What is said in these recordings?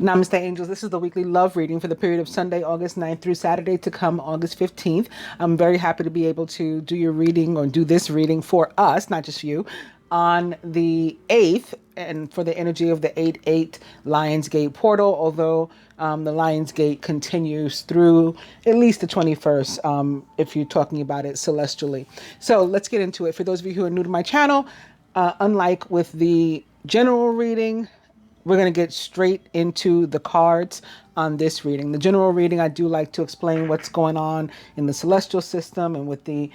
Namaste, angels. This is the weekly love reading for the period of Sunday, August 9th through Saturday to come, August 15th. I'm very happy to be able to do your reading or do this reading for us, not just you, on the 8th and for the energy of the 8-8 Lionsgate portal, although the Lionsgate continues through at least the 21st, if you're talking about it celestially. So let's get into it. For those of you who are new to my channel, unlike with the general reading, we're going to get straight into the cards on this reading. The general reading, I do like to explain what's going on in the celestial system and with the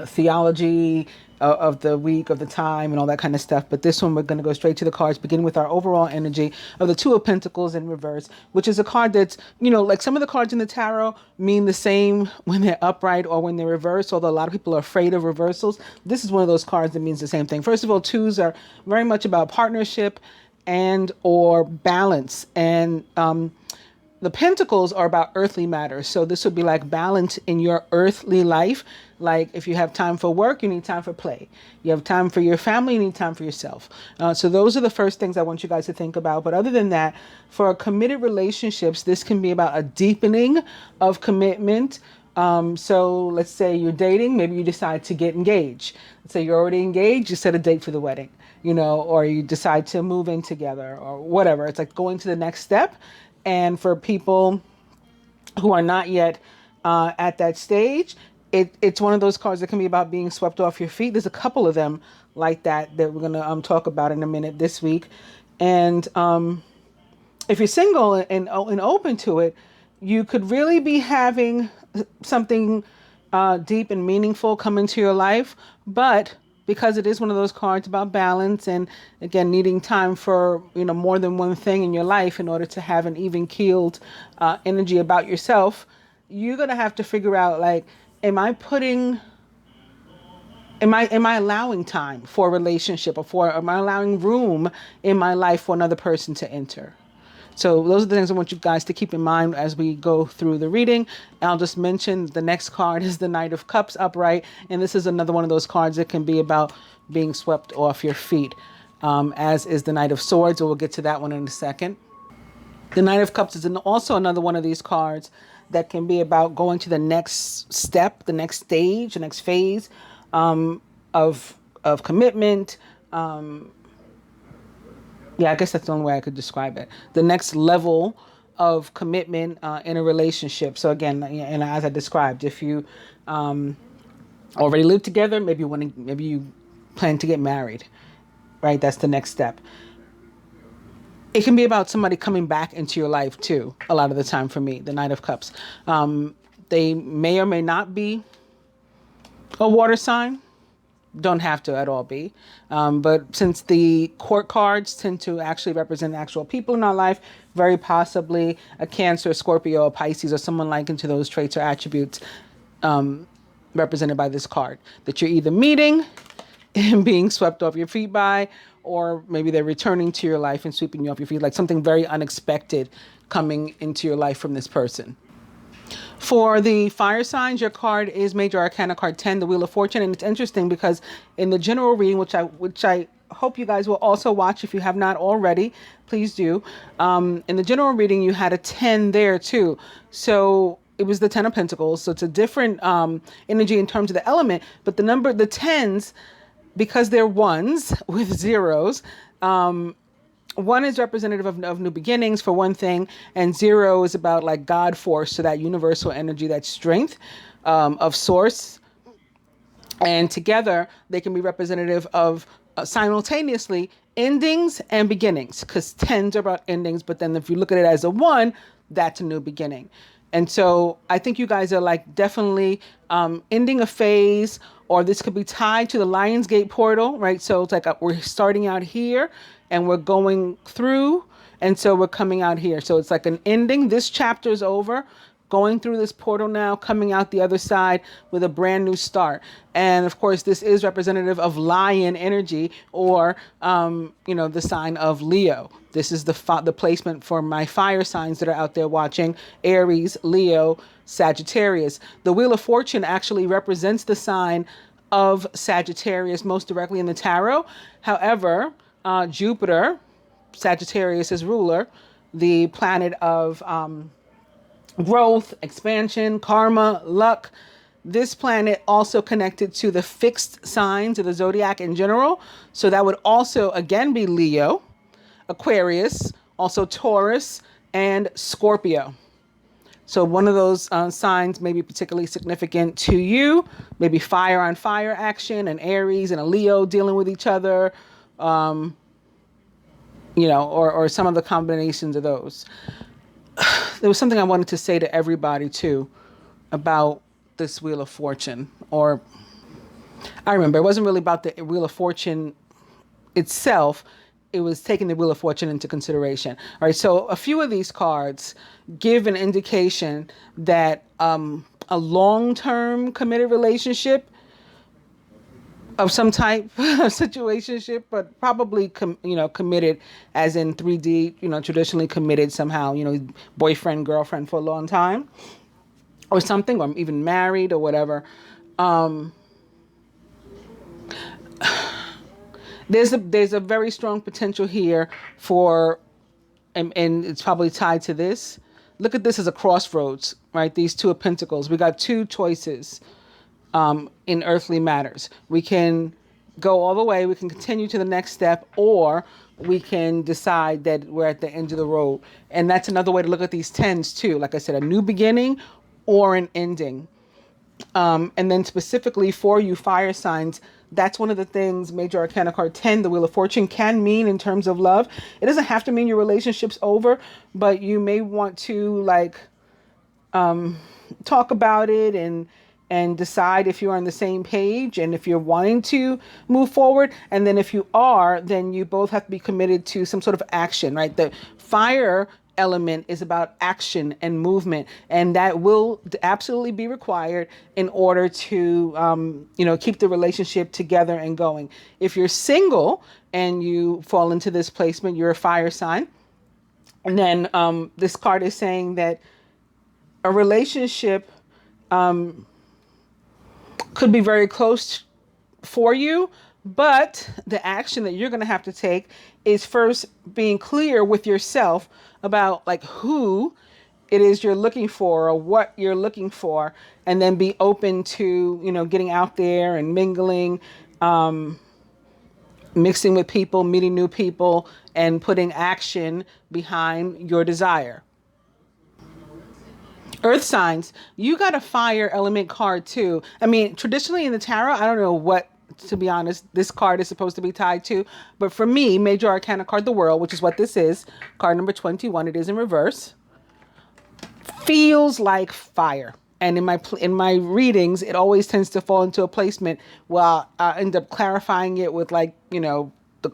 theology of the week, of the time, and all that kind of stuff. But this one, we're going to go straight to the cards, beginning with our overall energy of the Two of Pentacles in reverse, which is a card that's, like some of the cards in the tarot mean the same when they're upright or when they're reversed, although a lot of people are afraid of reversals. This is one of those cards that means the same thing. First of all, twos are very much about partnership and or balance. And the pentacles are about earthly matters. So this would be like balance in your earthly life. Like if you have time for work, you need time for play. You have time for your family, you need time for yourself. So those are the first things I want you guys to think about. But other than that, for committed relationships, this can be about a deepening of commitment. So let's say you're dating, maybe you decide to get engaged. Let's say you're already engaged, you set a date for the wedding, or you decide to move in together or whatever. It's like going to the next step. And for people who are not yet at that stage, it's one of those cards that can be about being swept off your feet. There's a couple of them like that we're going to talk about in a minute this week. And if you're single and open to it, you could really be having something deep and meaningful come into your life. But because it is one of those cards about balance and, again, needing time for, more than one thing in your life in order to have an even keeled energy about yourself, you're going to have to figure out, like, am I allowing time for a relationship am I allowing room in my life for another person to enter? So those are the things I want you guys to keep in mind as we go through the reading. And I'll just mention the next card is the Knight of Cups upright. And this is another one of those cards that can be about being swept off your feet, as is the Knight of Swords. So we'll get to that one in a second. The Knight of Cups is also another one of these cards that can be about going to the next step, the next stage, the next phase of commitment. Yeah, I guess that's the only way I could describe it. The next level of commitment in a relationship. So again, and as I described, if you already live together, maybe you plan to get married, right? That's the next step. It can be about somebody coming back into your life too. A lot of the time for me, the Knight of Cups. They may or may not be a water sign. Don't have to at all be. But since the court cards tend to actually represent actual people in our life, very possibly a Cancer, Scorpio, a Pisces, or someone like into those traits or attributes represented by this card that you're either meeting and being swept off your feet by, or maybe they're returning to your life and sweeping you off your feet, like something very unexpected coming into your life from this person. For the fire signs, your card is Major Arcana card 10, the Wheel of Fortune. And it's interesting because in the general reading, which I hope you guys will also watch if you have not already, please do. In the general reading, you had a 10 there too. So it was the 10 of Pentacles. So it's a different energy in terms of the element. But the 10s, because they're ones with zeros, one is representative of new beginnings for one thing, and 0 is about like God force, so that universal energy, that strength of source. And together they can be representative of simultaneously endings and beginnings, because 10s are about endings, but then if you look at it as a 1, that's a new beginning. And so I think you guys are like definitely ending a phase, or this could be tied to the Lionsgate portal, right? So it's like we're starting out here and we're going through, and so we're coming out here. So it's like an ending. This chapter is over, going through this portal now, coming out the other side with a brand new start. And of course, this is representative of lion energy, or, the sign of Leo. This is the placement for my fire signs that are out there watching: Aries, Leo, Sagittarius. The Wheel of Fortune actually represents the sign of Sagittarius most directly in the tarot. However, Jupiter Sagittarius's ruler, the planet of growth, expansion, karma, luck. This planet also connected to the fixed signs of the zodiac in general. So that would also again be Leo, Aquarius, also Taurus, and Scorpio. So one of those signs may be particularly significant to you. Maybe fire on fire action, an Aries and a Leo dealing with each other, or some of the combinations of those. There was something I wanted to say to everybody too about this Wheel of Fortune. Or I remember it wasn't really about the Wheel of Fortune itself. It was taking the Wheel of Fortune into consideration. All right, so a few of these cards give an indication that a long-term committed relationship of some type of situationship, but probably committed as in 3D, traditionally committed somehow, boyfriend, girlfriend for a long time or something, or even married or whatever. There's a very strong potential here for, and it's probably tied to this. Look at this as a crossroads, right? These two of pentacles. We got two choices in earthly matters. We can go all the way. We can continue to the next step, or we can decide that we're at the end of the road. And that's another way to look at these tens too. Like I said, a new beginning or an ending. And then specifically for you fire signs, that's one of the things Major Arcana card 10, the Wheel of Fortune, can mean in terms of love. It doesn't have to mean your relationship's over, but you may want to talk about it and decide if you're on the same page and if you're wanting to move forward. And then if you are, then you both have to be committed to some sort of action, right? The fire element is about action and movement, and that will absolutely be required in order to keep the relationship together and going. If you're single and you fall into this placement, you're a fire sign, and then this card is saying that a relationship could be very close for you, but the action that you're going to have to take is first being clear with yourself about who it is you're looking for or what you're looking for, and then be open to, getting out there and mingling, mixing with people, meeting new people, and putting action behind your desire. Earth signs, you got a fire element card too. I mean, traditionally in the tarot, I don't know what, to be honest, this card is supposed to be tied to. But for me, Major Arcana card, the World, which is what this is, card number 21, it is in reverse, feels like fire. And in my readings, it always tends to fall into a placement where I end up clarifying it with the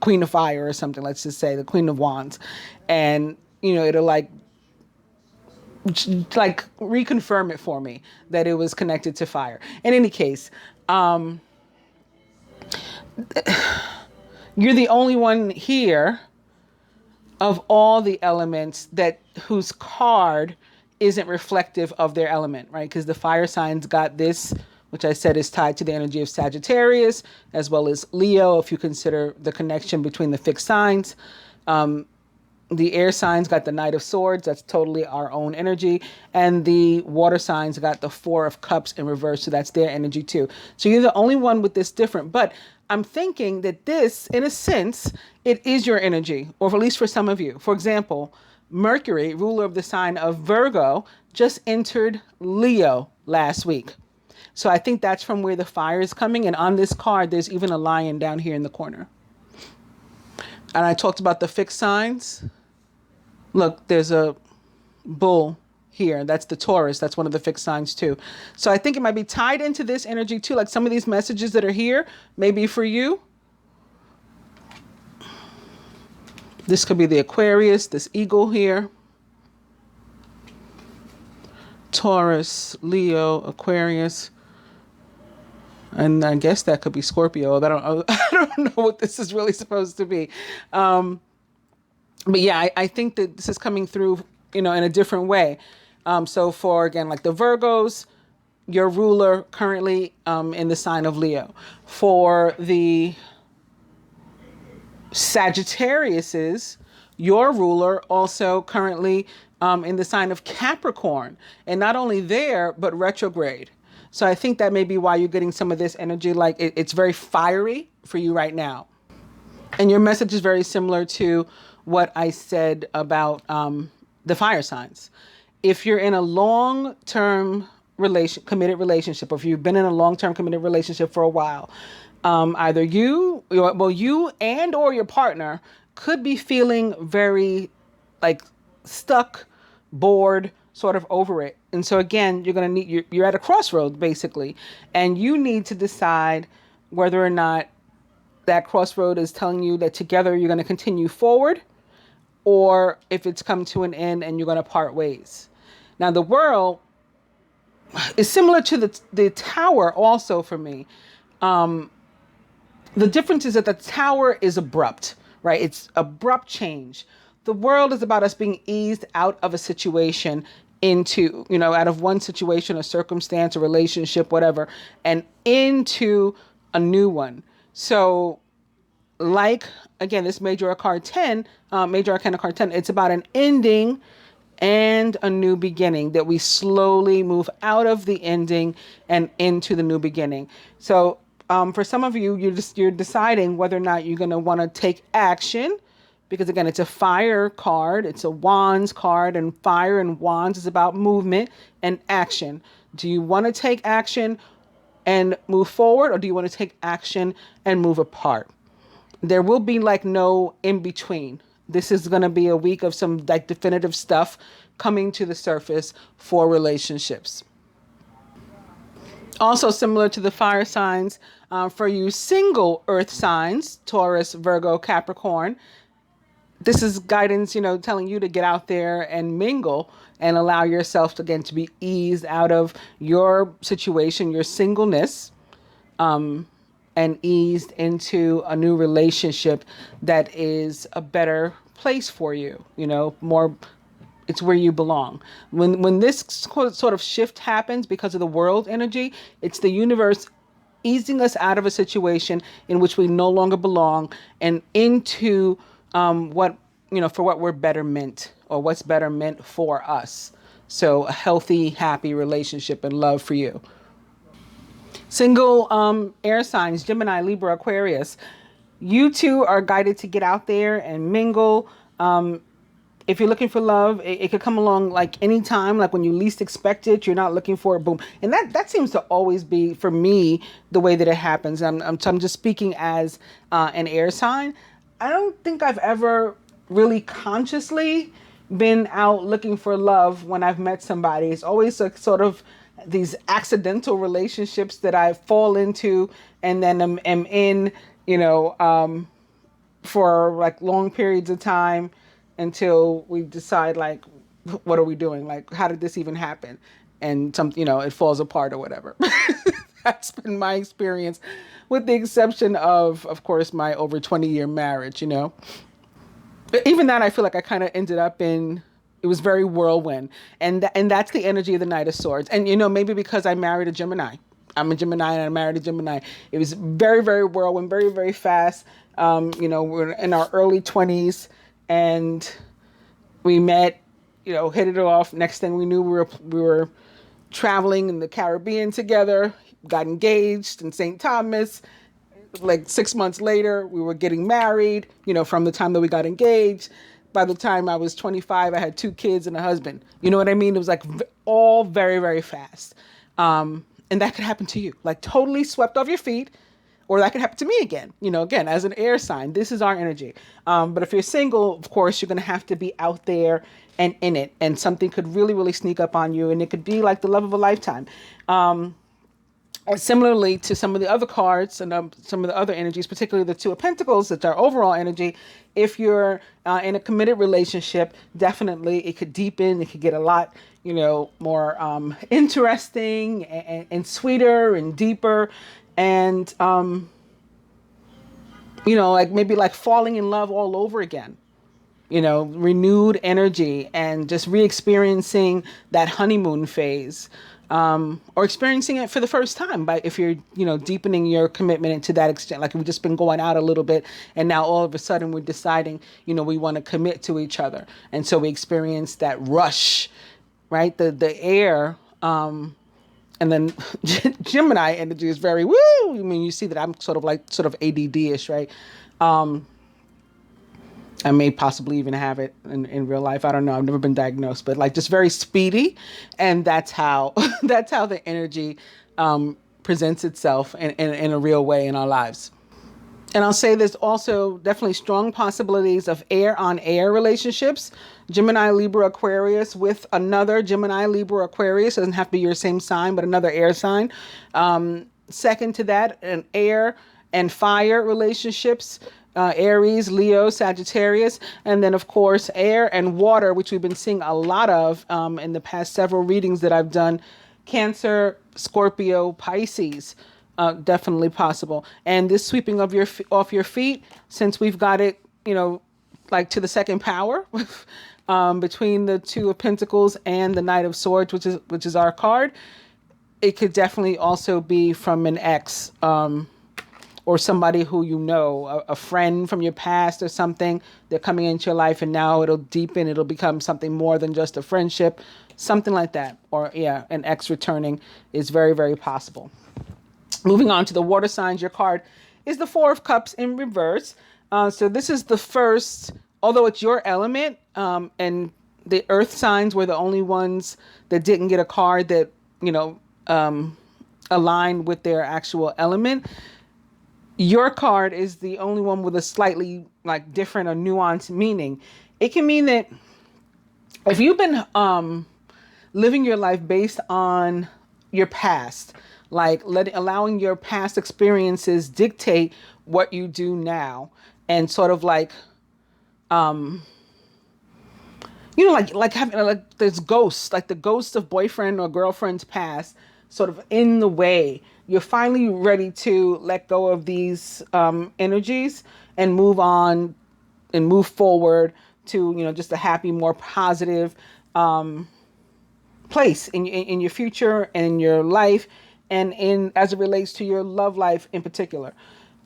Queen of Fire or something, let's just say, the Queen of Wands. And, it'll reconfirm it for me that it was connected to fire. In any case, you're the only one here of all the elements whose card isn't reflective of their element, right? Because the fire signs got this, which I said is tied to the energy of Sagittarius, as well as Leo, if you consider the connection between the fixed signs. The air signs got the Knight of Swords. That's totally our own energy. And the water signs got the Four of Cups in reverse. So that's their energy too. So you're the only one with this different. But I'm thinking that this, in a sense, it is your energy, or at least for some of you. For example, Mercury, ruler of the sign of Virgo, just entered Leo last week. So I think that's from where the fire is coming. And on this card, there's even a lion down here in the corner. And I talked about the fixed signs. Look, there's a bull here. That's the Taurus. That's one of the fixed signs too. So I think it might be tied into this energy too. Like some of these messages that are here may be for you. This could be the Aquarius, this eagle here. Taurus, Leo, Aquarius. And I guess that could be Scorpio. I don't know what this is really supposed to be. But yeah, I think that this is coming through, in a different way. So for, again, like the Virgos, your ruler currently in the sign of Leo. For the Sagittariuses, your ruler also currently in the sign of Capricorn. And not only there, but retrograde. So I think that may be why you're getting some of this energy. Like it's very fiery for you right now. And your message is very similar to what I said about the fire signs. If you're in a long-term committed relationship, or if you've been in a long-term committed relationship for a while, either you and or your partner could be feeling very like stuck, bored, sort of over it. And so again, you're going to need, you're at a crossroads basically, and you need to decide whether or not that crossroad is telling you that together you're going to continue forward, or if it's come to an end and you're going to part ways. Now, the world is similar to the tower also for me. The difference is that the tower is abrupt, right? It's abrupt change. The world is about us being eased out of a situation into, out of one situation, a circumstance, a relationship, whatever, and into a new one. So like, again, this Major Arcana card 10, it's about an ending and a new beginning, that we slowly move out of the ending and into the new beginning. So for some of you, you're deciding whether or not you're going to want to take action, because again, it's a fire card, it's a wands card, and fire and wands is about movement and action. Do you want to take action and move forward, or do you want to take action and move apart? There will be like no in between. This is going to be a week of some like definitive stuff coming to the surface for relationships. Also similar to the fire signs, for you single earth signs, Taurus, Virgo, Capricorn, this is guidance, telling you to get out there and mingle and allow yourself to, again, to be eased out of your situation, your singleness, and eased into a new relationship that is a better place for you, more, it's where you belong. When this sort of shift happens because of the world energy, it's the universe easing us out of a situation in which we no longer belong and into for what we're better meant, or what's better meant for us. So a healthy, happy relationship and love for you. Single air signs, Gemini, Libra, Aquarius, you two are guided to get out there and mingle. If you're looking for love, it could come along like anytime, like when you least expect it. You're not looking for it, boom. And that seems to always be, for me, the way that it happens. I'm just speaking as an air sign. I don't think I've ever really consciously been out looking for love when I've met somebody. It's always like sort of these accidental relationships that I fall into and then am in, for like long periods of time until we decide like, what are we doing? Like, how did this even happen? And it falls apart or whatever. That's been my experience, with the exception of course, my over 20-year marriage, But even that, I feel like I kind of ended up in, it was very whirlwind. And that's the energy of the Knight of Swords. And, maybe because I married a Gemini. I'm a Gemini and I married a Gemini. It was very, very whirlwind, very, very fast. We're in our early 20s and we met, hit it off. Next thing we knew, we were traveling in the Caribbean together, got engaged in St. Thomas. Like 6 months later, we were getting married, from the time that we got engaged. By the time I was 25, I had 2 kids and a husband. You know what I mean? It was like all very, very fast. And that could happen to you, like totally swept off your feet, or that could happen to me again, again, as an air sign. This is our energy. But if you're single, of course, you're going to have to be out there and in it. And something could really, really sneak up on you. And it could be like the love of a lifetime. Similarly to some of the other cards and some of the other energies, particularly the Two of Pentacles, that's our overall energy. If you're in a committed relationship, definitely it could deepen. It could get a lot, more interesting and sweeter and deeper. And, like maybe like falling in love all over again. Renewed energy and just re-experiencing that honeymoon phase. or experiencing it for the first time, by if you're, deepening your commitment to that extent. Like we've just been going out a little bit, and now all of a sudden we're deciding, we want to commit to each other, and so we experience that rush, right? The air, and then Gemini energy is very woo. I mean, you see that I'm sort of ADD-ish, right? I may possibly even have it in real life. I don't know. I've never been diagnosed, but like just very speedy. And that's how, that's how the energy presents itself in a real way in our lives. And I'll say there's also definitely strong possibilities of air on air relationships. Gemini, Libra, Aquarius with another Gemini, Libra, Aquarius. It doesn't have to be your same sign, but another air sign. Second to that, an air and fire relationships. Aries, Leo, Sagittarius, and then of course air and water, which we've been seeing a lot of in the past several readings that I've done. Cancer, Scorpio, Pisces, definitely possible. And this sweeping of off your feet, since we've got it, like to the second power, between the Two of Pentacles and the Knight of Swords, which is our card, it could definitely also be from an ex. Or somebody who a friend from your past or something. They're coming into your life, and now it'll deepen. It'll become something more than just a friendship, something like that. Or an ex returning is very, very possible. Moving on to the water signs, your card is the Four of Cups in reverse. So this is the first, although it's your element, and the earth signs were the only ones that didn't get a card that, aligned with their actual element. Your card is the only one with a slightly like different or nuanced meaning. It can mean that if you've been living your life based on your past, like allowing your past experiences dictate what you do now, and sort of like, like having like there's ghosts, like the ghost of boyfriend or girlfriend's past, sort of in the way. You're finally ready to let go of these energies and move on and move forward to, just a happy, more positive place in your future and in your life, and as it relates to your love life in particular.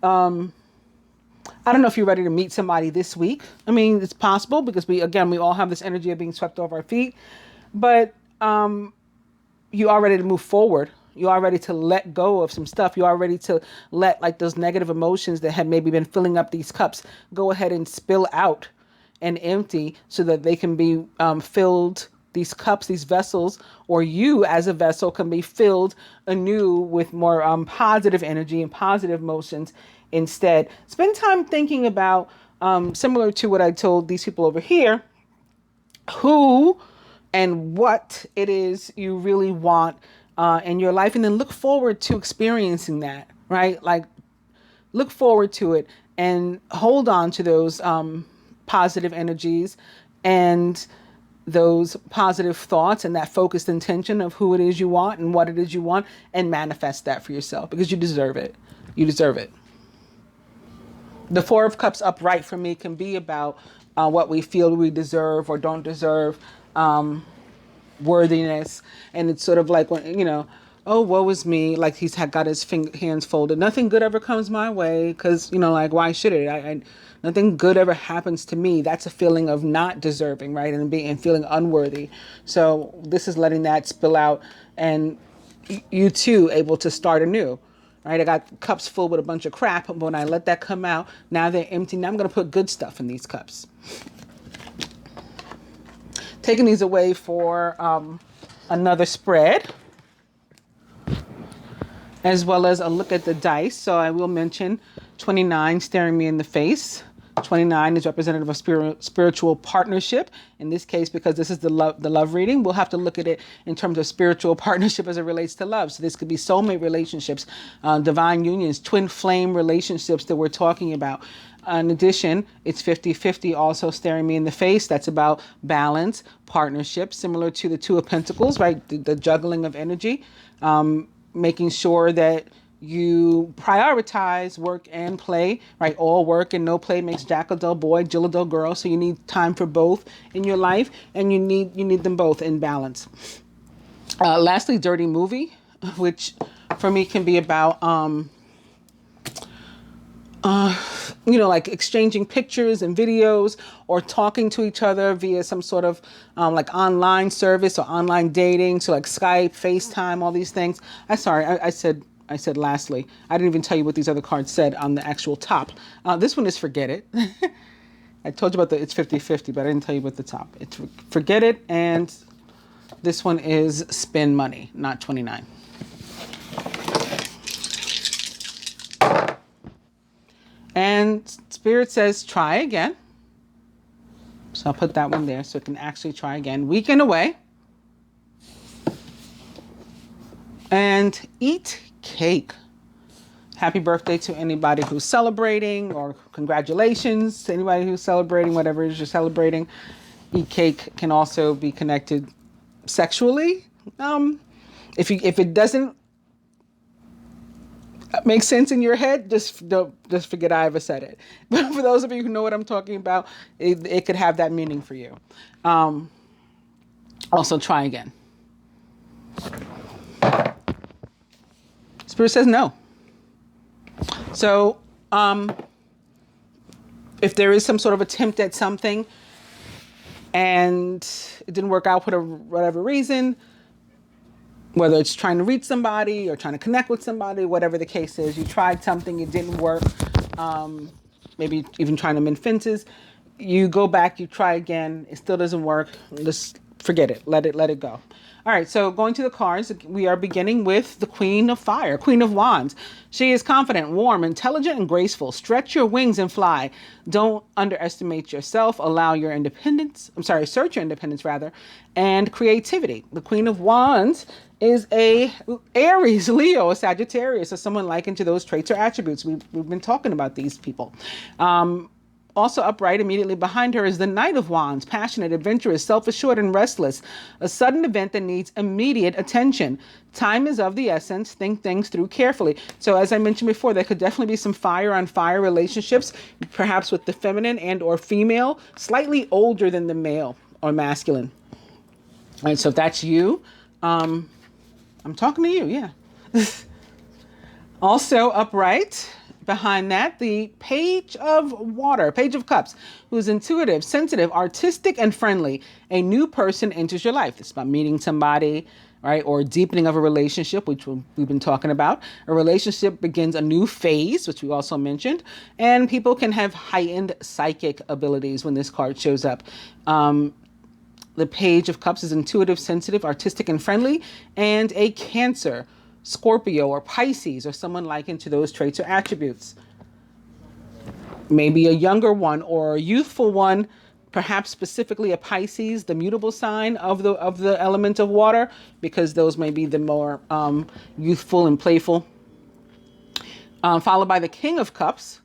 I don't know if you're ready to meet somebody this week. I mean, it's possible because we all have this energy of being swept off our feet, but you are ready to move forward. You are ready to let go of some stuff. You are ready to let like those negative emotions that have maybe been filling up these cups go ahead and spill out and empty, so that they can be filled, these cups, these vessels, or you as a vessel can be filled anew with more positive energy and positive emotions instead. Spend time thinking about, similar to what I told these people over here, who and what it is you really want in your life, and then look forward to experiencing that, right? Like look forward to it and hold on to those positive energies and those positive thoughts and that focused intention of who it is you want and what it is you want, and manifest that for yourself, because you deserve it. You deserve it. The Four of Cups upright for me can be about what we feel we deserve or don't deserve, worthiness. And it's sort of like when, oh, woe is me. Like he's got his hands folded. Nothing good ever comes my way because, like, why should it? Nothing good ever happens to me. That's a feeling of not deserving, right? And feeling unworthy. So this is letting that spill out, and you too able to start anew. Right, I got cups full with a bunch of crap, but when I let that come out, now they're empty. Now I'm going to put good stuff in these cups. Taking these away for another spread, as well as a look at the dice. So I will mention 29 staring me in the face. 29 is representative of spiritual partnership. In this case, because this is the love reading, we'll have to look at it in terms of spiritual partnership as it relates to love. So this could be soulmate relationships, divine unions, twin flame relationships that we're talking about. In addition, it's 50-50 also staring me in the face. That's about balance, partnership, similar to the Two of Pentacles, right? The juggling of energy, making sure that you prioritize work and play, right? All work and no play makes Jack a dull boy, Jill a dull girl. So you need time for both in your life, and you need them both in balance. Lastly, dirty movie, which for me can be about, like exchanging pictures and videos or talking to each other via some sort of like online service or online dating. So like Skype, FaceTime, all these things. I said lastly. I didn't even tell you what these other cards said on the actual top. This one is forget it. I told you about it's 50-50, but I didn't tell you what the top. It's forget it, and this one is spend money, not 29. And Spirit says try again. So I'll put that one there so it can actually try again. Weekend away. And eat cake. Happy birthday to anybody who's celebrating, or congratulations to anybody who's celebrating, whatever it is you're celebrating. Eat cake can also be connected sexually. If it doesn't make sense in your head, just forget I ever said it. But for those of you who know what I'm talking about, it could have that meaning for you. Also, try again. Spirit says no. So, if there is some sort of attempt at something and it didn't work out for whatever reason, whether it's trying to reach somebody or trying to connect with somebody, whatever the case is, you tried something, it didn't work, maybe even trying to mend fences, you go back, you try again, it still doesn't work, just forget it, let it go. All right, so going to the cards, we are beginning with the Queen of Fire, Queen of Wands. She is confident, warm, intelligent, and graceful. Stretch your wings and fly. Don't underestimate yourself. Search your independence, and creativity. The Queen of Wands is a Aries, Leo, a Sagittarius, or someone likened to those traits or attributes. We've been talking about these people. Also upright immediately behind her is the Knight of Wands, passionate, adventurous, self-assured, and restless. A sudden event that needs immediate attention. Time is of the essence. Think things through carefully. So as I mentioned before, there could definitely be some fire on fire relationships, perhaps with the feminine and or female, slightly older than the male or masculine. All right, so if that's you, I'm talking to you, yeah. Also upright behind that, the Page of Water, Page of Cups, who's intuitive, sensitive, artistic, and friendly. A new person enters your life. It's about meeting somebody, right? Or deepening of a relationship, which we've been talking about. A relationship begins a new phase, which we also mentioned. And people can have heightened psychic abilities when this card shows up. The Page of Cups is intuitive, sensitive, artistic, and friendly. And a Cancer, Scorpio, or Pisces, or someone likened to those traits or attributes. Maybe a younger one or a youthful one, perhaps specifically a Pisces, the mutable sign of the element of water, because those may be the more youthful and playful. Followed by the King of Cups,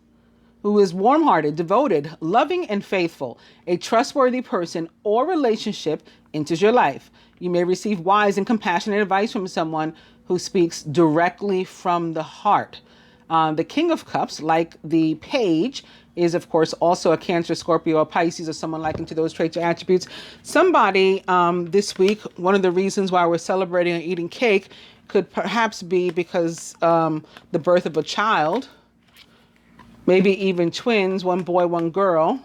who is warm-hearted, devoted, loving, and faithful. A trustworthy person or relationship enters your life. You may receive wise and compassionate advice from someone who speaks directly from the heart. The King of Cups, like the Page, is of course also a Cancer, Scorpio, or Pisces, or someone likened to those traits or attributes. Somebody this week, one of the reasons why we're celebrating and eating cake could perhaps be because the birth of a child, maybe even twins, one boy, one girl.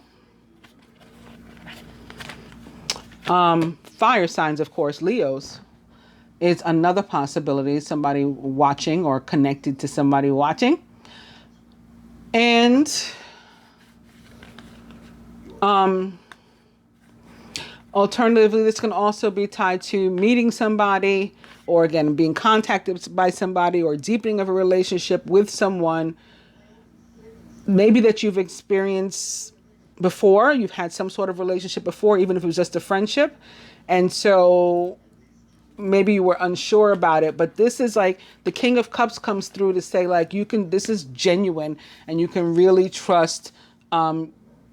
Fire signs, of course, Leos, is another possibility. Somebody watching or connected to somebody watching. And alternatively, this can also be tied to meeting somebody, or again, being contacted by somebody, or deepening of a relationship with someone maybe that you've experienced before. You've had some sort of relationship before, even if it was just a friendship. And so maybe you were unsure about it, but this is like the King of Cups comes through to say, like, this is genuine, and you can really trust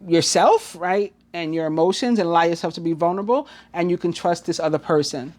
yourself, right? And your emotions, and allow yourself to be vulnerable, and you can trust this other person.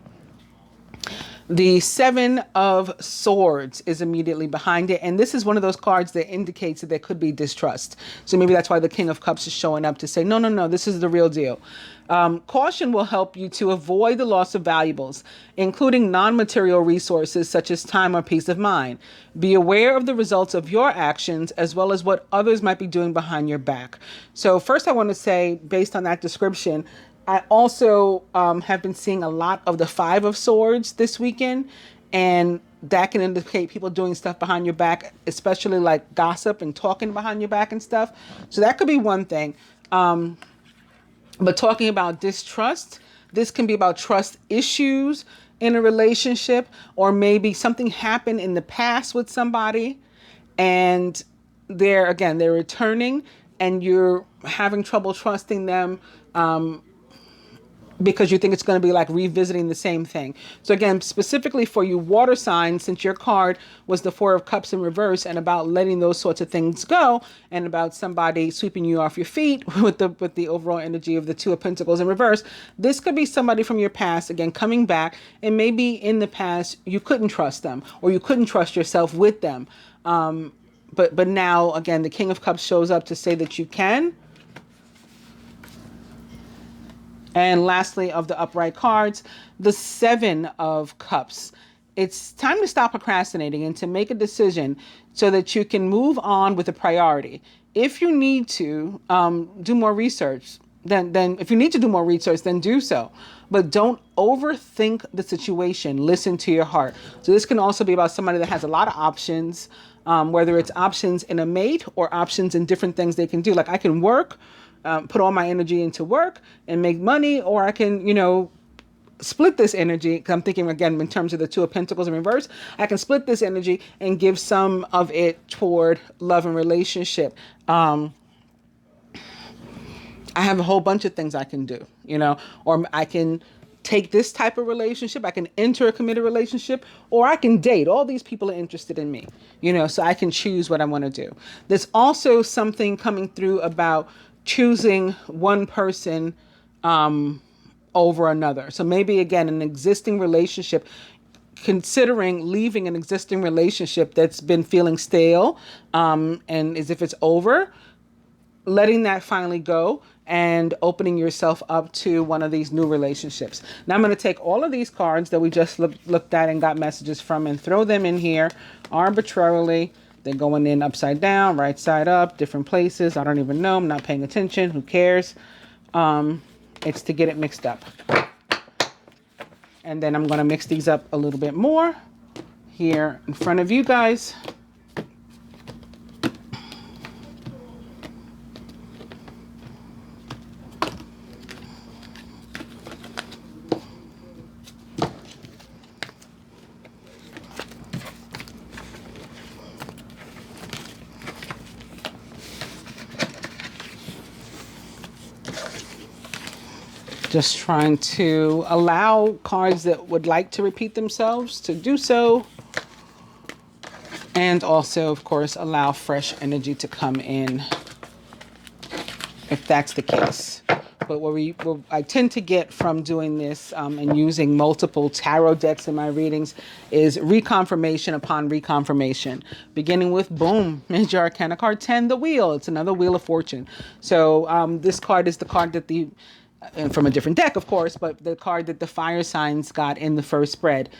The Seven of Swords is immediately behind it. And this is one of those cards that indicates that there could be distrust. So maybe that's why the King of Cups is showing up to say, no, no, no, this is the real deal. Caution will help you to avoid the loss of valuables, including non-material resources such as time or peace of mind. Be aware of the results of your actions as well as what others might be doing behind your back. So first I want to say, based on that description, I also have been seeing a lot of the Five of Swords this weekend, and that can indicate people doing stuff behind your back, especially like gossip and talking behind your back and stuff. So that could be one thing. But talking about distrust, this can be about trust issues in a relationship, or maybe something happened in the past with somebody and they're returning and you're having trouble trusting them because you think it's going to be like revisiting the same thing. So again, specifically for you water signs, since your card was the Four of Cups in reverse and about letting those sorts of things go and about somebody sweeping you off your feet with the overall energy of the Two of Pentacles in reverse, this could be somebody from your past, again, coming back, and maybe in the past you couldn't trust them or you couldn't trust yourself with them. But now, again, the King of Cups shows up to say that you can. And lastly, of the upright cards, the Seven of Cups. It's time to stop procrastinating and to make a decision so that you can move on with a priority. If you need to do more research, then if you need to do more research, then do so. But don't overthink the situation. Listen to your heart. So this can also be about somebody that has a lot of options, whether it's options in a mate or options in different things they can do. Like I can work, put all my energy into work and make money, or I can, split this energy. 'Cause I'm thinking again, in terms of the Two of Pentacles in reverse, I can split this energy and give some of it toward love and relationship. I have a whole bunch of things I can do, or I can take this type of relationship. I can enter a committed relationship, or I can date. All these people are interested in me, so I can choose what I want to do. There's also something coming through about choosing one person over another. So maybe again, an existing relationship, considering leaving an existing relationship that's been feeling stale and as if it's over, letting that finally go and opening yourself up to one of these new relationships. Now I'm going to take all of these cards that we just looked at and got messages from and throw them in here arbitrarily. They're going in upside down, right side up, different places. I don't even know. I'm not paying attention. Who cares? It's to get it mixed up. And then I'm going to mix these up a little bit more here in front of you guys. Just trying to allow cards that would like to repeat themselves to do so. And also, of course, allow fresh energy to come in if that's the case. But what I tend to get from doing this and using multiple tarot decks in my readings is reconfirmation upon reconfirmation. Beginning with, boom, Major Arcana card 10, the Wheel. It's another Wheel of Fortune. So this card is the card that and from a different deck, of course, but the card that the fire signs got in the first spread.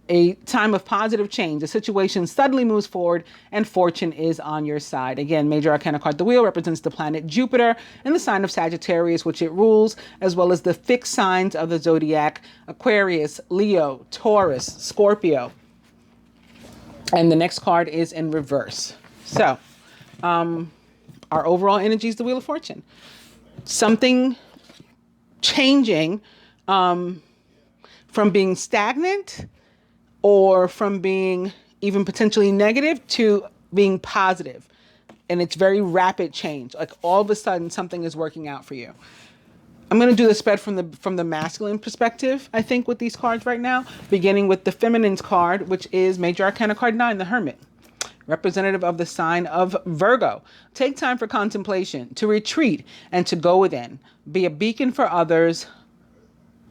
A time of positive change. The situation suddenly moves forward and fortune is on your side. Again, Major Arcana card, the Wheel, represents the planet Jupiter in the sign of Sagittarius, which it rules, as well as the fixed signs of the zodiac, Aquarius, Leo, Taurus, Scorpio. And the next card is in reverse. So, our overall energy is the Wheel of Fortune. Something changing from being stagnant or from being even potentially negative to being positive. And it's very rapid change. Like all of a sudden something is working out for you. I'm going to do the spread from the masculine perspective, I think, with these cards right now, beginning with the feminine's card, which is Major Arcana card 9, the Hermit, representative of the sign of Virgo. Take time for contemplation, to retreat, and to go within. Be a beacon for others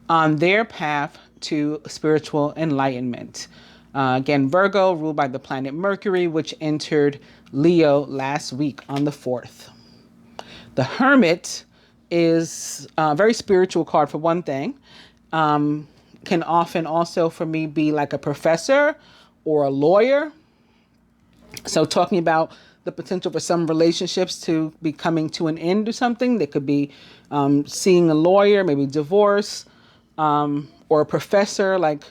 on their path to spiritual enlightenment. Again, Virgo, ruled by the planet Mercury, which entered Leo last week on the 4th. The Hermit is a very spiritual card for one thing. Can often also for me be like a professor or a lawyer. So talking about the potential for some relationships to be coming to an end or something. They could be seeing a lawyer, maybe divorce, or a professor, like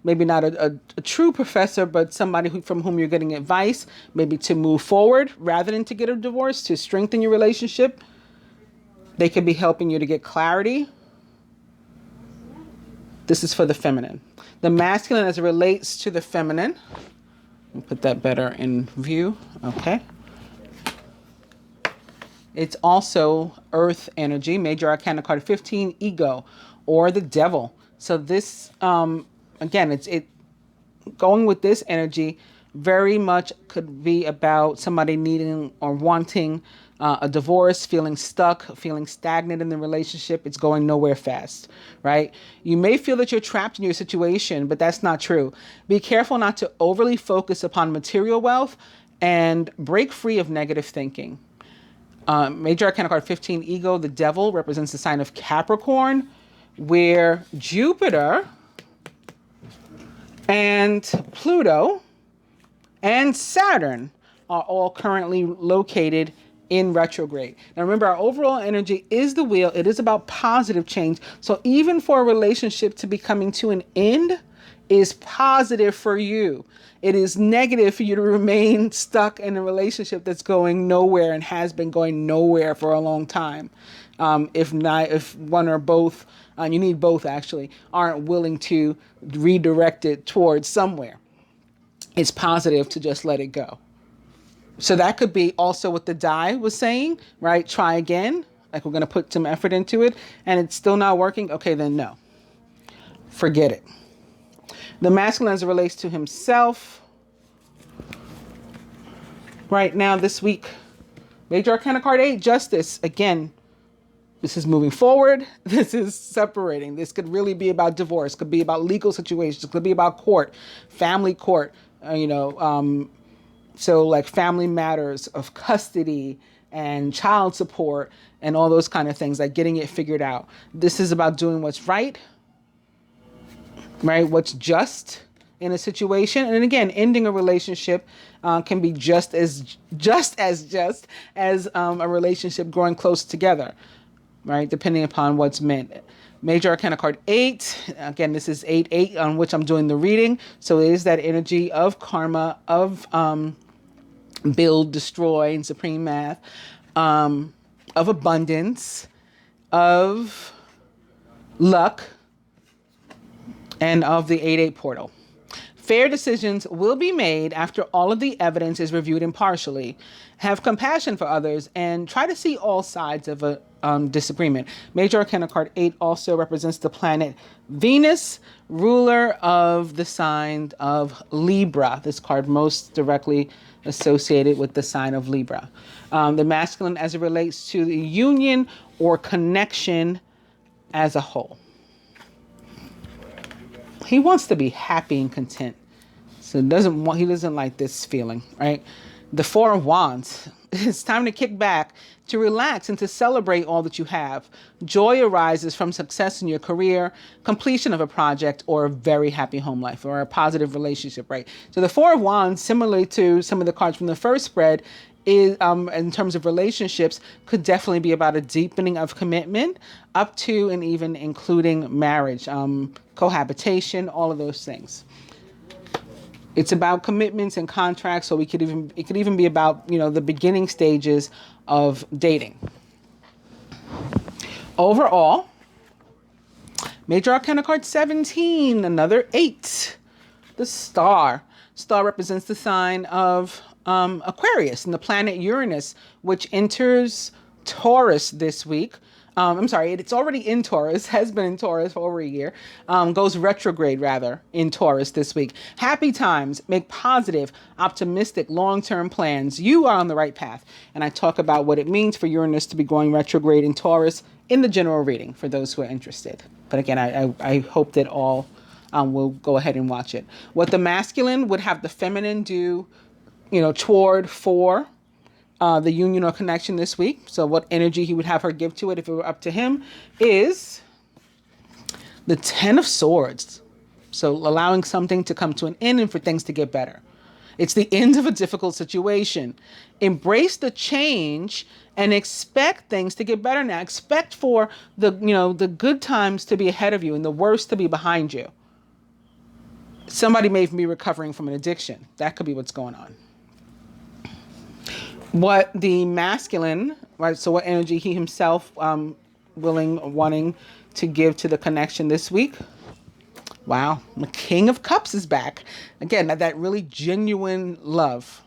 maybe not a true professor, but somebody from whom you're getting advice, maybe to move forward rather than to get a divorce, to strengthen your relationship. They could be helping you to get clarity. This is for the feminine. The masculine as it relates to the feminine. I'll put that better in view. Okay. It's also earth energy. Major Arcana card 15, ego or the devil. So this, again, it's going with this energy very much could be about somebody needing or wanting a divorce, feeling stuck, feeling stagnant in the relationship. It's going nowhere fast, right? You may feel that you're trapped in your situation, but that's not true. Be careful not to overly focus upon material wealth and break free of negative thinking. Major Arcana card 15, ego, the devil, represents the sign of Capricorn, where Jupiter and Pluto and Saturn are all currently located in retrograde. Now remember, our overall energy is the wheel. It is about positive change. So even for a relationship to be coming to an end is positive for you. It is negative for you to remain stuck in a relationship that's going nowhere and has been going nowhere for a long time. If one or both, you need both actually, aren't willing to redirect it towards somewhere. It's positive to just let it go. So that could be also what the die was saying, right? Try again. Like we're going to put some effort into it and it's still not working. Okay, then no. Forget it. The masculine as it relates to himself. Right now, this week, Major Arcana card 8, Justice. Again, this is moving forward. This is separating. This could really be about divorce. Could be about legal situations. Could be about court, family court, so like family matters of custody and child support and all those kind of things, like getting it figured out. This is about doing what's right, what's just in a situation. And again, ending a relationship can be just as a relationship growing close together, right? Depending upon what's meant. Major Arcana card 8. Again, this is 8-8 on which I'm doing the reading. So it is that energy of karma, of build, destroy, and supreme math, of abundance, of luck, and of the 8-8 portal. Fair decisions will be made after all of the evidence is reviewed impartially. Have compassion for others and try to see all sides of a disagreement. Major Arcana card 8 also represents the planet Venus, ruler of the sign of Libra. This card most directly associated with the sign of Libra. The masculine as it relates to the union or connection as a whole. He wants to be happy and content. So he doesn't like this feeling, right? The Four of Wands. It's time to kick back, to relax, and to celebrate all that you have. Joy arises from success in your career, completion of a project, or a very happy home life, or a positive relationship, right? So the Four of Wands, similarly to some of the cards from the first spread, is in terms of relationships, could definitely be about a deepening of commitment up to and even including marriage, cohabitation, all of those things. It's about commitments and contracts, so it could even be about, the beginning stages of dating. Overall, Major Arcana card 17, another 8. The Star. Star represents the sign of Aquarius and the planet Uranus, which enters Taurus this week. It's already in Taurus, has been in Taurus for over a year, goes retrograde rather in Taurus this week. Happy times, make positive, optimistic, long-term plans. You are on the right path. And I talk about what it means for Uranus to be going retrograde in Taurus in the general reading for those who are interested. But again, I hope that all we'll go ahead and watch it. What the masculine would have the feminine do, toward for the union or connection this week. So what energy he would have her give to it if it were up to him is the Ten of Swords. So allowing something to come to an end and for things to get better. It's the end of a difficult situation. Embrace the change and expect things to get better now. Expect for the good times to be ahead of you and the worst to be behind you. Somebody may be recovering from an addiction. That could be what's going on. What the masculine, right? So what energy he himself wanting to give to the connection this week. Wow, the King of Cups is back. Again, that really genuine love.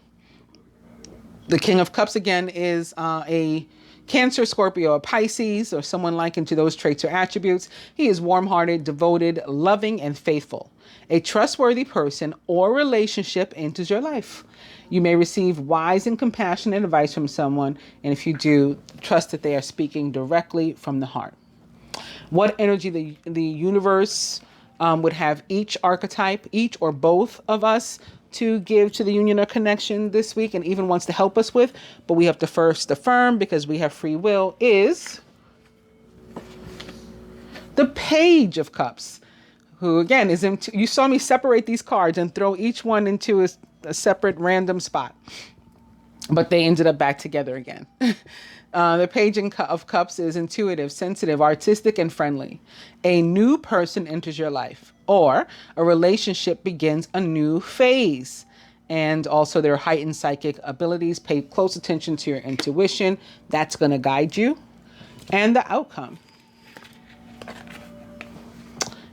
The King of Cups, again, is a Cancer, Scorpio, or Pisces, or someone likened to those traits or attributes. He is warm-hearted, devoted, loving, and faithful. A trustworthy person or relationship enters your life. You may receive wise and compassionate advice from someone, and if you do, trust that they are speaking directly from the heart. What energy the universe would have each archetype, each or both of us, to give to the union or connection this week, and even wants to help us with, but we have to first affirm because we have free will, is the Page of Cups, who again is you saw me separate these cards and throw each one into a separate random spot, but they ended up back together again. The Page of Cups is intuitive, sensitive, artistic, and friendly. A new person enters your life, or a relationship begins a new phase. And also their heightened psychic abilities. Pay close attention to your intuition. That's going to guide you. And the outcome.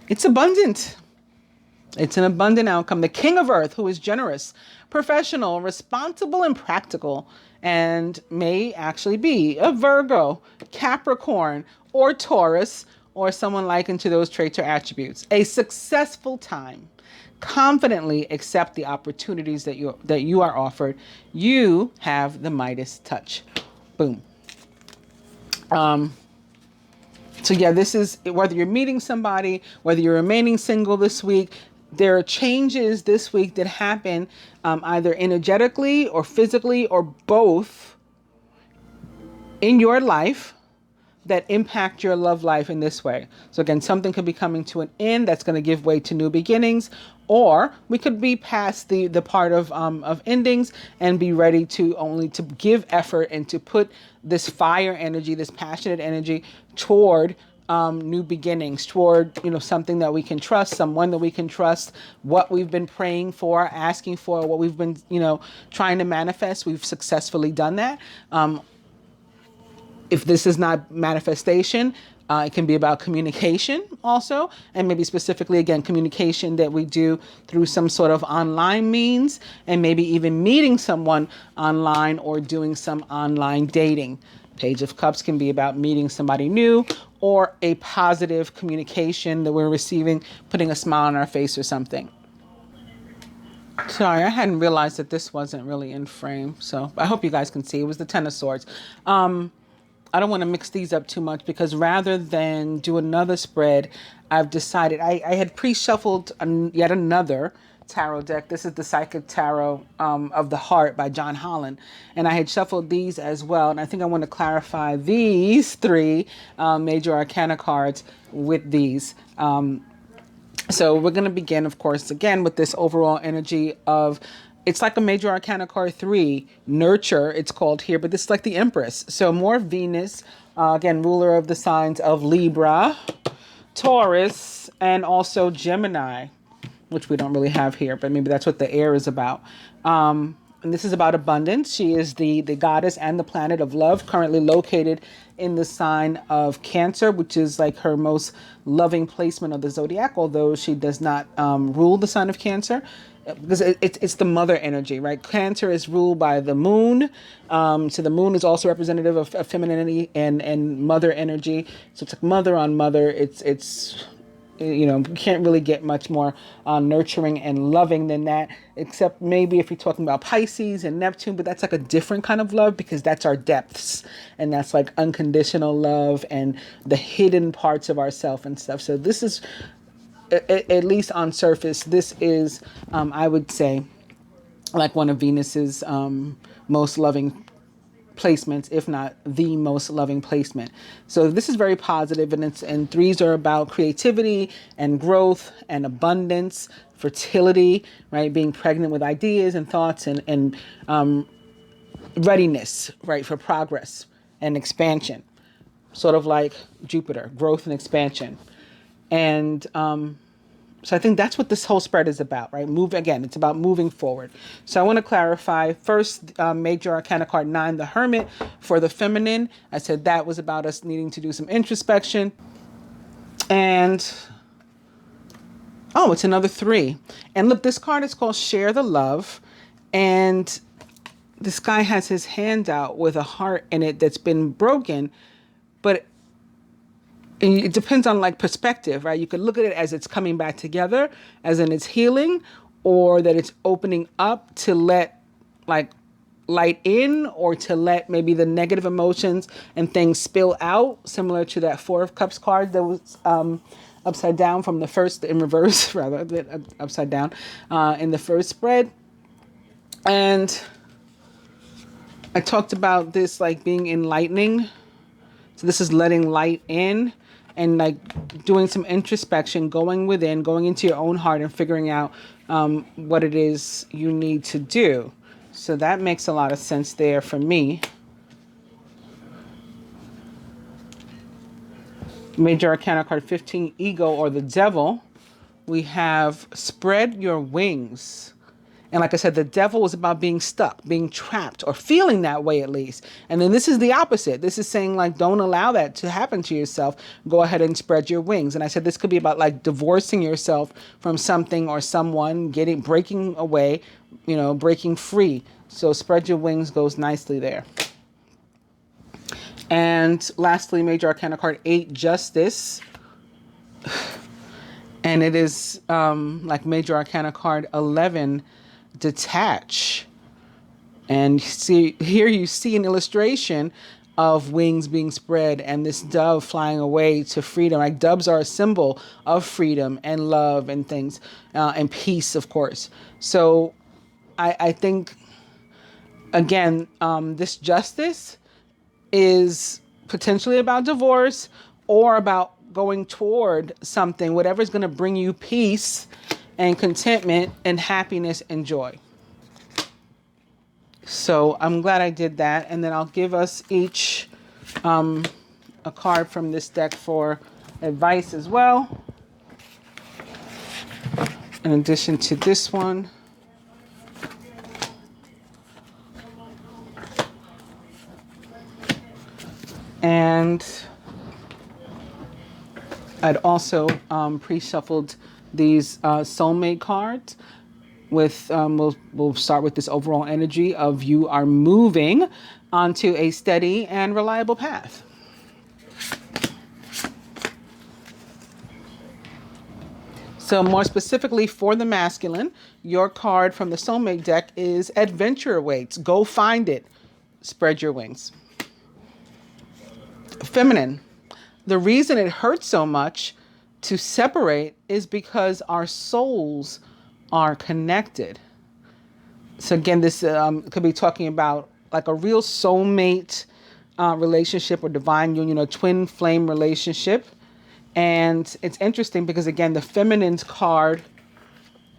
It's abundant. It's an abundant outcome. The King of Earth, who is generous, professional, responsible, and practical, and may actually be a Virgo, Capricorn, or Taurus, or someone likened to those traits or attributes. A successful time. Confidently accept the opportunities that you are offered. You have the Midas touch. Boom. So yeah, this is whether you're meeting somebody, whether you're remaining single this week. There are changes this week that happen either energetically or physically or both in your life that impact your love life in this way. So again, something could be coming to an end that's going to give way to new beginnings, or we could be past the part of endings and be ready to give effort and to put this fire energy, this passionate energy toward new beginnings, toward, something that we can trust, someone that we can trust, what we've been praying for, asking for, what we've been, trying to manifest. We've successfully done that. If this is not manifestation, it can be about communication also, and maybe specifically, again, communication that we do through some sort of online means, and maybe even meeting someone online or doing some online dating. Page of Cups can be about meeting somebody new or a positive communication that we're receiving, putting a smile on our face or something. Sorry, I hadn't realized that this wasn't really in frame, so I hope you guys can see. It was the Ten of Swords. I don't want to mix these up too much because rather than do another spread, I've decided I had pre-shuffled yet another tarot deck. This is the Psychic Tarot of the Heart by John Holland. And I had shuffled these as well. And I think I want to clarify these three major arcana cards with these. So we're going to begin, of course, again with this overall energy of, it's like a major arcana card 3, nurture, it's called here, but this is like the Empress. So more Venus, again, ruler of the signs of Libra, Taurus, and also Gemini, which we don't really have here, but maybe that's what the air is about. And this is about abundance. She is the goddess and the planet of love, currently located in the sign of Cancer, which is like her most loving placement of the zodiac, although she does not rule the sign of Cancer. Because it's the mother energy, right? Cancer is ruled by the moon. So the moon is also representative of femininity and mother energy. So it's like mother on mother. It's you can't really get much more nurturing and loving than that, except maybe if you're talking about Pisces and Neptune, but that's like a different kind of love because that's our depths, and that's like unconditional love and the hidden parts of ourself and stuff. So this is at least on surface, this is, I would say, like one of Venus's most loving placements, if not the most loving placement. So this is very positive, and threes are about creativity and growth and abundance, fertility, right? Being pregnant with ideas and thoughts and readiness, right, for progress and expansion. Sort of like Jupiter, growth and expansion. And so I think that's what this whole spread is about, right? It's about moving forward. So I want to clarify first, Major Arcana card 9, the Hermit, for the feminine. I said that was about us needing to do some introspection. And, oh, it's another 3. And look, this card is called Share the Love. And this guy has his hand out with a heart in it that's been broken, but it depends on like perspective, right? You could look at it as it's coming back together, as in it's healing, or that it's opening up to let like light in, or to let maybe the negative emotions and things spill out, similar to that 4 of Cups card that was upside down from the first, in reverse rather, upside down in the first spread. And I talked about this like being enlightening. So this is letting light in and like doing some introspection, going within, going into your own heart and figuring out what it is you need to do. So that makes a lot of sense there for me. Major Arcana card 15, Ego, or the Devil. We have spread your wings. And like I said, the devil is about being stuck, being trapped, or feeling that way at least. And then this is the opposite. This is saying like, don't allow that to happen to yourself. Go ahead and spread your wings. And I said this could be about like divorcing yourself from something or someone, breaking away, breaking free. So spread your wings goes nicely there. And lastly, Major Arcana card 8, Justice. And it is like Major Arcana card 11, Detach. And here you see an illustration of wings being spread and this dove flying away to freedom. Like doves are a symbol of freedom and love and things, and peace, of course. So I think, again, this justice is potentially about divorce or about going toward something, whatever's going to bring you peace and contentment and happiness and joy. So I'm glad I did that. And then I'll give us each a card from this deck for advice as well, in addition to this one. And I'd also pre-shuffled these soulmate cards with, we'll start with this overall energy of you are moving onto a steady and reliable path. So more specifically for the masculine, your card from the soulmate deck is Adventure Awaits. Go find it. Spread your wings. Feminine. The reason it hurts so much to separate is because our souls are connected. So again, this could be talking about like a real soulmate relationship or divine union, or twin flame relationship. And it's interesting because, again, the feminine's card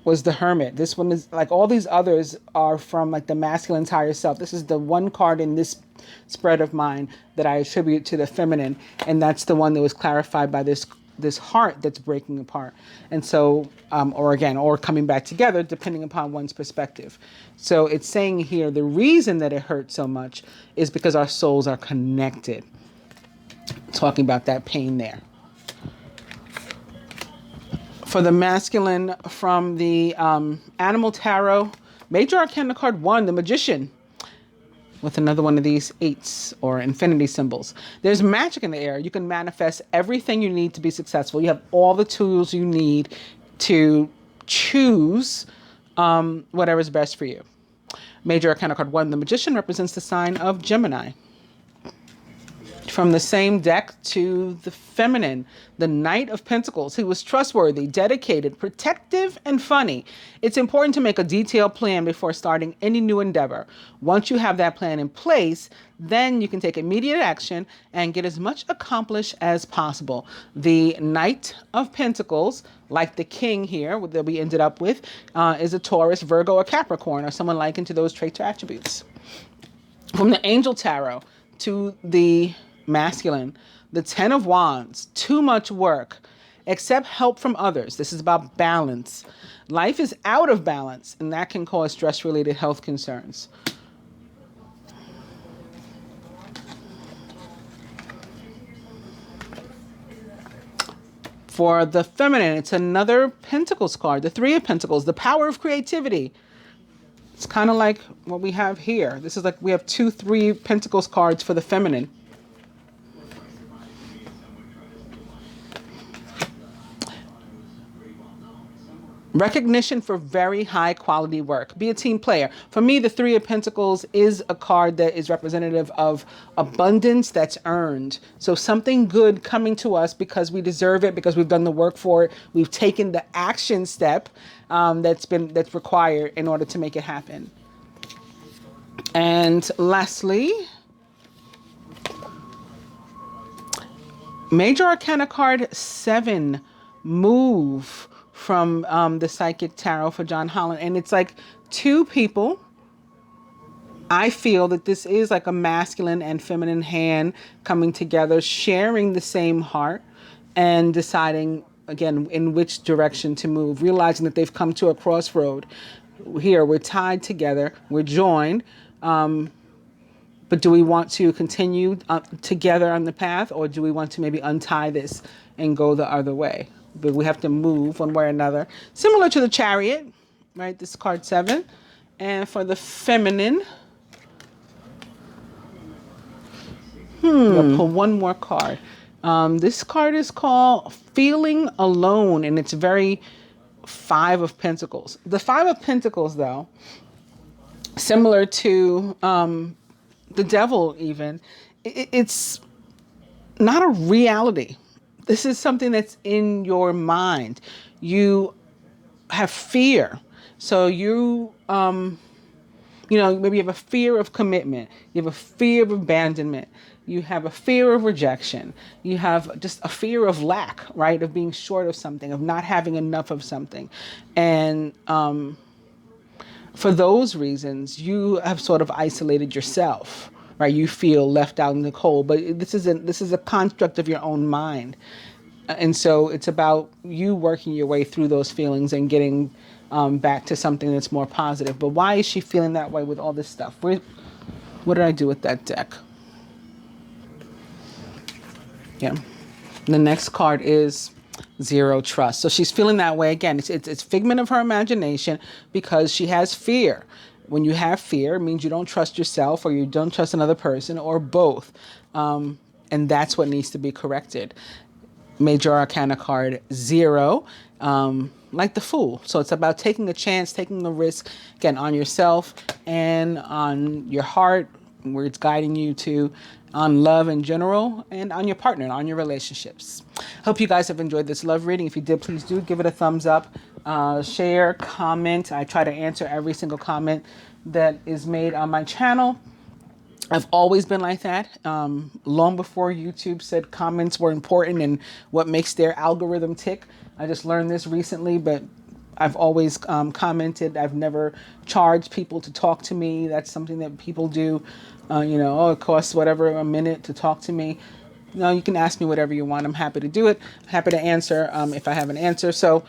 was the Hermit. This one is like all these others are from like the masculine's higher self. This is the one card in this spread of mine that I attribute to the feminine. And that's the one that was clarified by this heart that's breaking apart. And so, or coming back together, depending upon one's perspective. So it's saying here, the reason that it hurts so much is because our souls are connected. Talking about that pain there. For the masculine, from the Animal Tarot, Major Arcana card 1, the Magician, with another one of these 8s or infinity symbols. There's magic in the air. You can manifest everything you need to be successful. You have all the tools you need to choose whatever is best for you. Major Arcana card 1, the Magician, represents the sign of Gemini. From the same deck to the feminine, the Knight of Pentacles. He was trustworthy, dedicated, protective, and funny. It's important to make a detailed plan before starting any new endeavor. Once you have that plan in place, then you can take immediate action and get as much accomplished as possible. The Knight of Pentacles, like the King here that we ended up with, is a Taurus, Virgo, or Capricorn, or someone likened to those traits or attributes. From the Angel Tarot to the masculine, the Ten of Wands, too much work. Accept help from others. This is about balance. Life is out of balance, and that can cause stress-related health concerns. For the feminine, it's another Pentacles card, the Three of Pentacles, the power of creativity. It's kind of like what we have here. This is like we have 2 Three Pentacles cards for the feminine. Recognition for very high quality work. Be a team player. For me, the Three of Pentacles is a card that is representative of abundance that's earned. So something good coming to us because we deserve it, because we've done the work for it. We've taken the action step that's required in order to make it happen. And lastly, Major Arcana card 7, Move, from the Psychic Tarot for John Holland. And it's like 2 people. I feel that this is like a masculine and feminine hand coming together, sharing the same heart and deciding, again, in which direction to move, realizing that they've come to a crossroad. Here, we're tied together, we're joined, but do we want to continue together on the path, or do we want to maybe untie this and go the other way? But we have to move one way or another. Similar to the Chariot, right? This is card 7. And for the feminine, we'll pull one more card. This card is called Feeling Alone, and it's very Five of Pentacles. The Five of Pentacles, though, similar to the Devil even, it's not a reality. This is something that's in your mind. You have fear. So you maybe you have a fear of commitment. You have a fear of abandonment. You have a fear of rejection. You have just a fear of lack, right? Of being short of something, of not having enough of something. And for those reasons, you have sort of isolated yourself. Right, you feel left out in the cold, but this is a construct of your own mind, and so it's about you working your way through those feelings and getting back to something that's more positive. But why is she feeling that way with all this stuff? What did I do with that deck? Yeah, the next card is Zero Trust. So she's feeling that way again. It's figment of her imagination because she has fear. When you have fear, it means you don't trust yourself, or you don't trust another person, or both. And that's what needs to be corrected. Major Arcana card 0, like the Fool. So it's about taking a chance, taking a risk, again, on yourself and on your heart, where it's guiding you to, on love in general, and on your partner, and on your relationships. Hope you guys have enjoyed this love reading. If you did, please do give it a thumbs up. Share, comment. I try to answer every single comment that is made on my channel. I've always been like that. Long before YouTube said comments were important and what makes their algorithm tick. I just learned this recently, but I've always commented. I've never charged people to talk to me. That's something that people do. It costs whatever a minute to talk to me. No, you can ask me whatever you want. I'm happy to do it. Happy to answer if I have an answer. So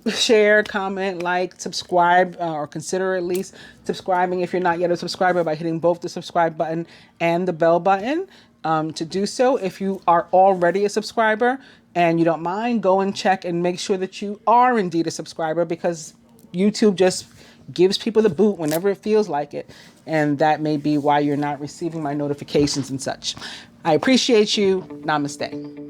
share, comment, like, subscribe, or consider at least subscribing if you're not yet a subscriber by hitting both the subscribe button and the bell button. To do so, if you are already a subscriber and you don't mind, go and check and make sure that you are indeed a subscriber, because YouTube just gives people the boot whenever it feels like it. And that may be why you're not receiving my notifications and such. I appreciate you. Namaste.